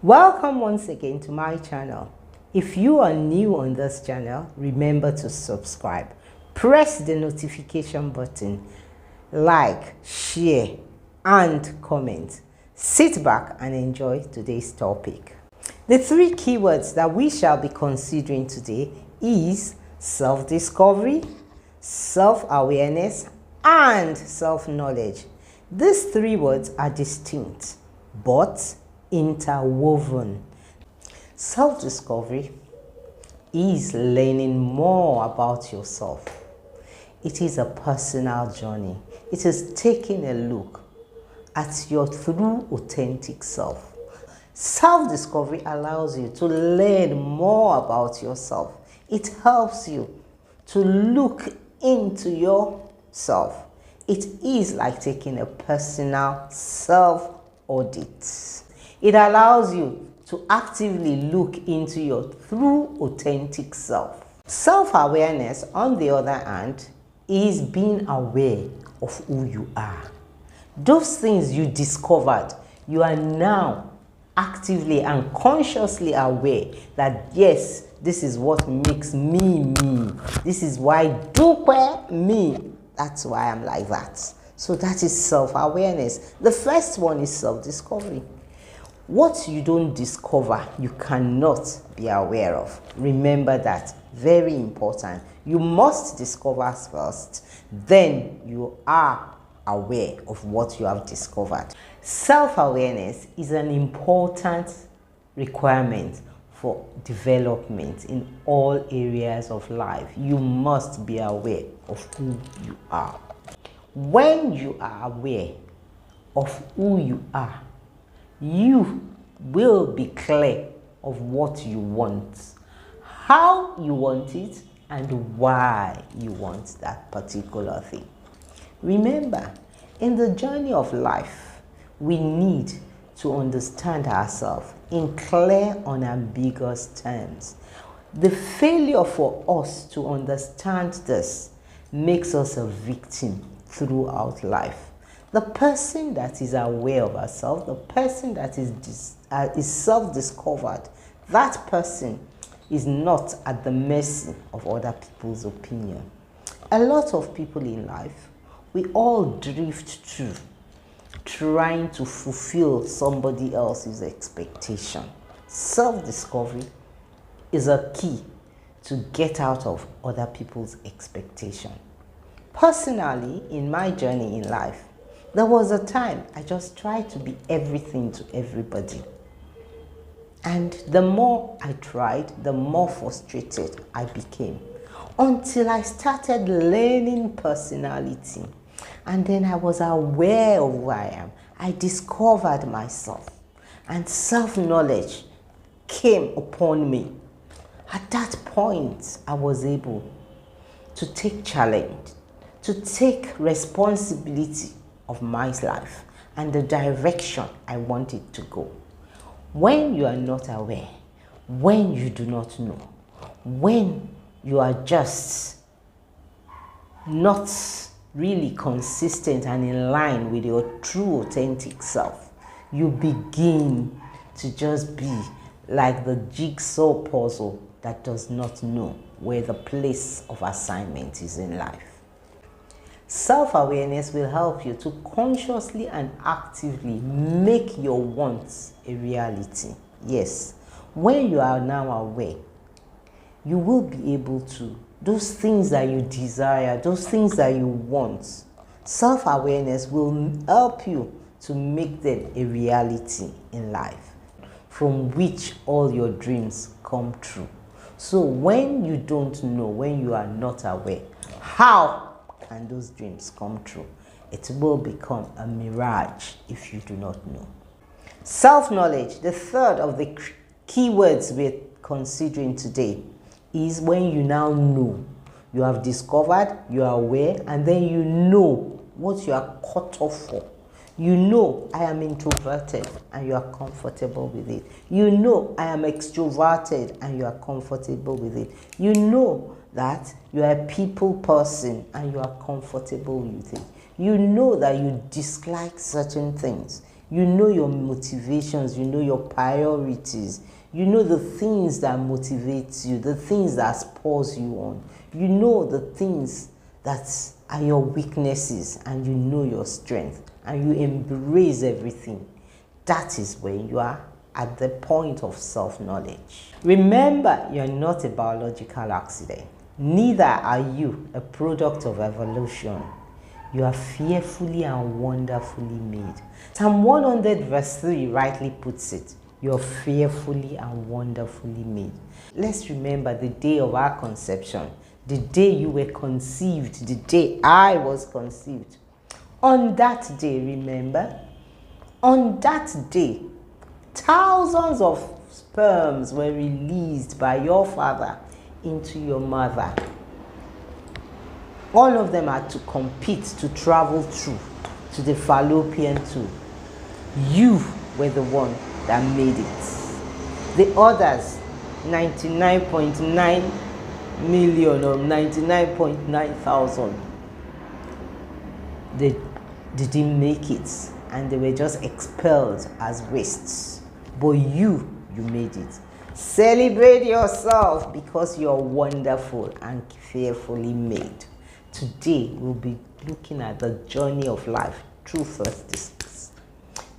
Welcome once again to my channel. If you are new on this channel, remember to subscribe. Press the notification button, like, share, and comment. Sit back and enjoy today's topic. The three keywords that we shall be considering today is self-discovery, self-awareness, and self-knowledge. These three words are distinct, but interwoven. Self-discovery is learning more about yourself. It is a personal journey. It is taking a look at your true authentic self. Self-discovery allows you to learn more about yourself. It helps you to look into yourself. It is like taking a personal self-audit. It allows you to actively look into your true authentic self. Self-awareness, on the other hand, is being aware of who you are. Those things you discovered, you are now actively and consciously aware that yes, this is what makes me me. This is why me. That's why I'm like that. So that is self-awareness. The first one is self-discovery. What you don't discover, you cannot be aware of. Remember that. Very important. You must discover first, then you are aware of what you have discovered. Self-awareness is an important requirement for development in all areas of life. You must be aware of who you are. When you are aware of who you are, you will be clear of what you want, how you want it, and why you want that particular thing. Remember, in the journey of life, we need to understand ourselves in clear, unambiguous terms. The failure for us to understand this makes us a victim throughout life. The person that is aware of herself, the person that is self-discovered, that person is not at the mercy of other people's opinion. A lot of people in life, we all drift through trying to fulfill somebody else's expectation. Self-discovery is a key to get out of other people's expectation. Personally, in my journey in life, there was a time I just tried to be everything to everybody. And the more I tried, the more frustrated I became. Until I started learning personality. And then I was aware of who I am. I discovered myself. And self-knowledge came upon me. At that point, I was able to take challenge, to take responsibility of my life and the direction I want it to go. When you are not aware, when you do not know, when you are just not really consistent and in line with your true authentic self, you begin to just be like the jigsaw puzzle that does not know where the place of assignment is in life. Self-awareness will help you to consciously and actively make your wants a reality. Yes, when you are now aware, you will be able to, those things that you desire, those things that you want, self-awareness will help you to make them a reality in life, from which all your dreams come true. So when you don't know, when you are not aware, how and those dreams come true, it will become a mirage if you do not know. Self-knowledge, the third of the keywords we're considering today, is when you now know. You have discovered, you are aware, and then you know what you are cut off for. You know, I am introverted, and you are comfortable with it. You know, I am extroverted, and you are comfortable with it. You know that you are a people person, and you are comfortable with it. You know that you dislike certain things. You know your motivations, you know your priorities, you know the things that motivate you, the things that spurs you on. You know the things that are your weaknesses, and you know your strength, and you embrace everything. That is when you are at the point of self-knowledge. Remember, you're not a biological accident. Neither are you a product of evolution. You are fearfully and wonderfully made. Psalm 100 verse 3 rightly puts it. You're fearfully and wonderfully made. Let's remember the day of our conception, the day you were conceived, the day I was conceived. On that day, remember, on that day, thousands of sperms were released by your father into your mother. All of them had to compete to travel through to the fallopian tube. You were the one that made it. The others, 99.9 million or 99.9 thousand, they didn't make it, and they were just expelled as wastes. But you made it. Celebrate yourself, because you're wonderful and fearfully made. Today we'll be looking at the journey of life through first discourse.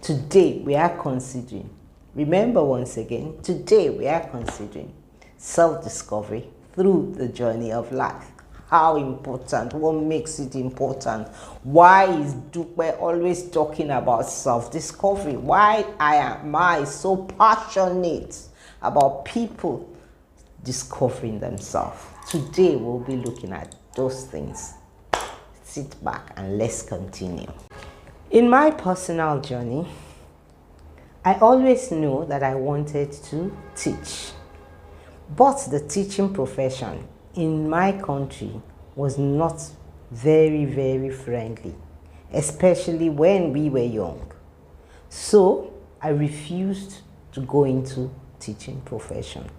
Today we are considering, remember once again, today we are considering self-discovery through the journey of life. How important? What makes it important? Why is Dupe always talking about self-discovery? Why am I so passionate about people discovering themselves? Today we'll be looking at those things. Sit back and let's continue. In my personal journey, I always knew that I wanted to teach. But the teaching profession in my country was not very, very friendly, especially when we were young. So I refused to go into teaching profession.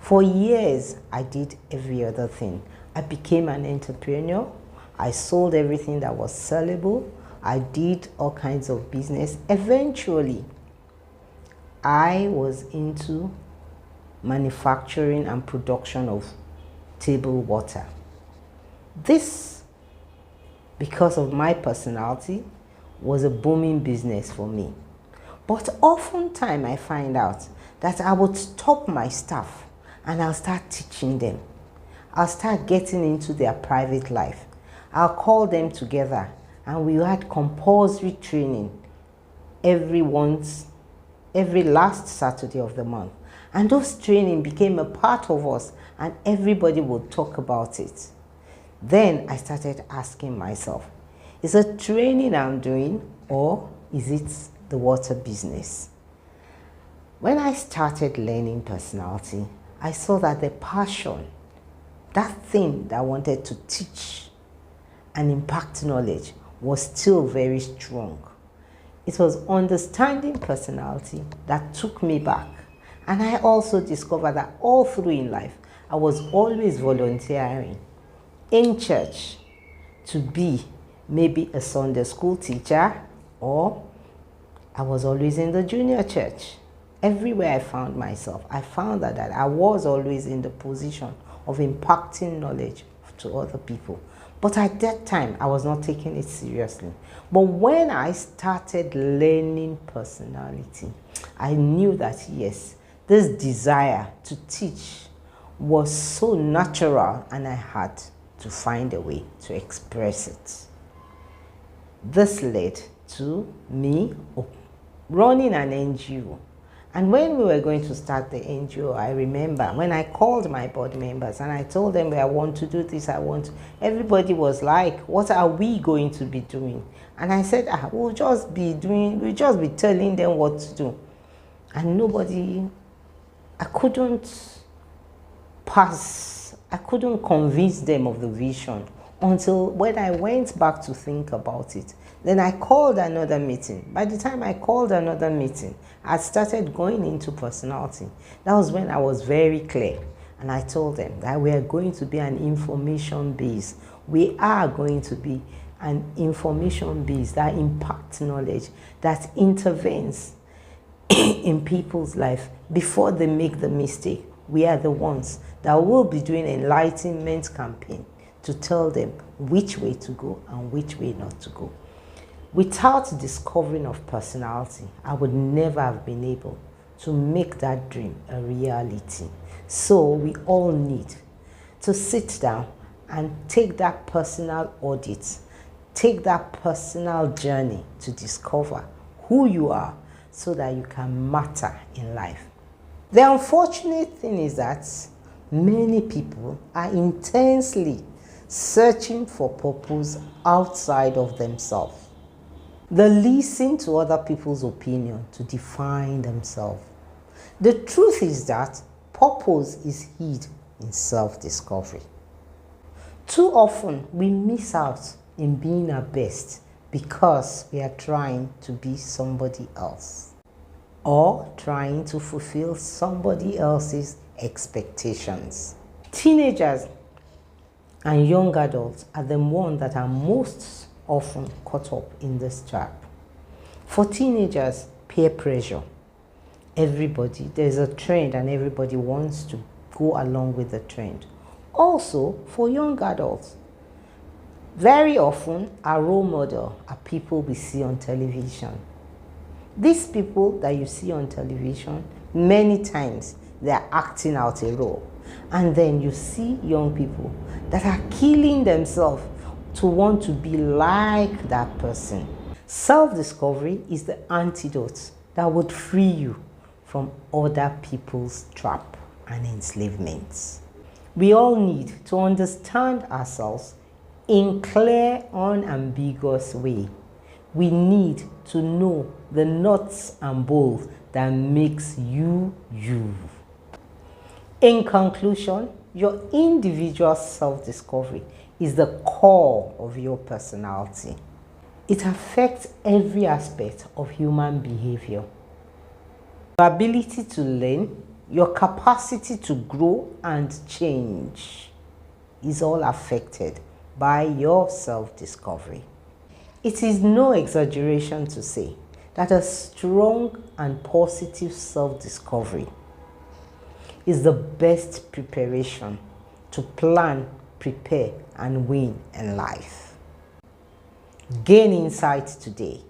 For years, I did every other thing. I became an entrepreneur. I sold everything that was sellable. I did all kinds of business. Eventually, I was into manufacturing and production of table water. This, because of my personality, was a booming business for me. But oftentimes I find out that I would stop my staff and I'll start teaching them. I'll start getting into their private life. I'll call them together and we had compulsory training every last Saturday of the month. And those training became a part of us, and everybody would talk about it. Then I started asking myself, is it training I'm doing, or is it the water business? When I started learning personality, I saw that the passion, that thing that I wanted to teach and impact knowledge, was still very strong. It was understanding personality that took me back. And I also discovered that all through in life, I was always volunteering in church to be maybe a Sunday school teacher, or I was always in the junior church. Everywhere I found myself, I found that I was always in the position of impacting knowledge to other people. But at that time, I was not taking it seriously. But when I started learning personality, I knew that yes, this desire to teach was so natural, and I had to find a way to express it. This led to me running an NGO. And when we were going to start the NGO, I remember when I called my board members and I told them, I want to do this, everybody was like, what are we going to be doing? And I said, we'll just be telling them what to do. And nobody, I couldn't convince them of the vision until when I went back to think about it. Then I called another meeting. By the time I called another meeting, I started going into personality. That was when I was very clear. And I told them that we are going to be an information base. We are going to be and information base that impacts knowledge, that intervenes in people's life before they make the mistake. We are the ones that will be doing enlightenment campaign to tell them which way to go and which way not to go. Without discovering of personality, I would never have been able to make that dream a reality. So we all need to sit down and take that personal audit, take that personal journey to discover who you are so that you can matter in life. The unfortunate thing is that many people are intensely searching for purpose outside of themselves. They listen to other people's opinion to define themselves. The truth is that purpose is hid in self-discovery. Too often we miss out in being our best because we are trying to be somebody else or trying to fulfill somebody else's expectations. Teenagers and young adults are the ones that are most often caught up in this trap. For teenagers, peer pressure. There's a trend and everybody wants to go along with the trend. Also, for young adults, very often our role model are people we see on television. These people that you see on television, many times they are acting out a role. And then you see young people that are killing themselves to want to be like that person. Self-discovery is the antidote that would free you from other people's trap and enslavements. We all need to understand ourselves in clear, unambiguous way. We need to know the nuts and bolts that makes you you. In conclusion, your individual self-discovery is the core of your personality. It affects every aspect of human behavior. Your ability to learn, your capacity to grow and change is all affected by your self-discovery. It is no exaggeration to say that a strong and positive self-discovery is the best preparation to plan, prepare, and win in life. Gain insight today.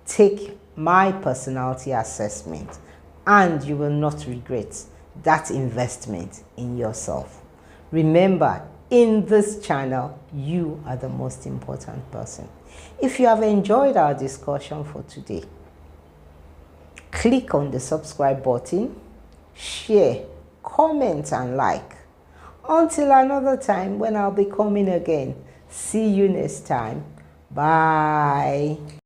Take my personality assessment, and you will not regret that investment in yourself. Remember, in this channel, you are the most important person. If you have enjoyed our discussion for today, click on the subscribe button, share, comment, and like. Until another time when I'll be coming again. See you next time. Bye.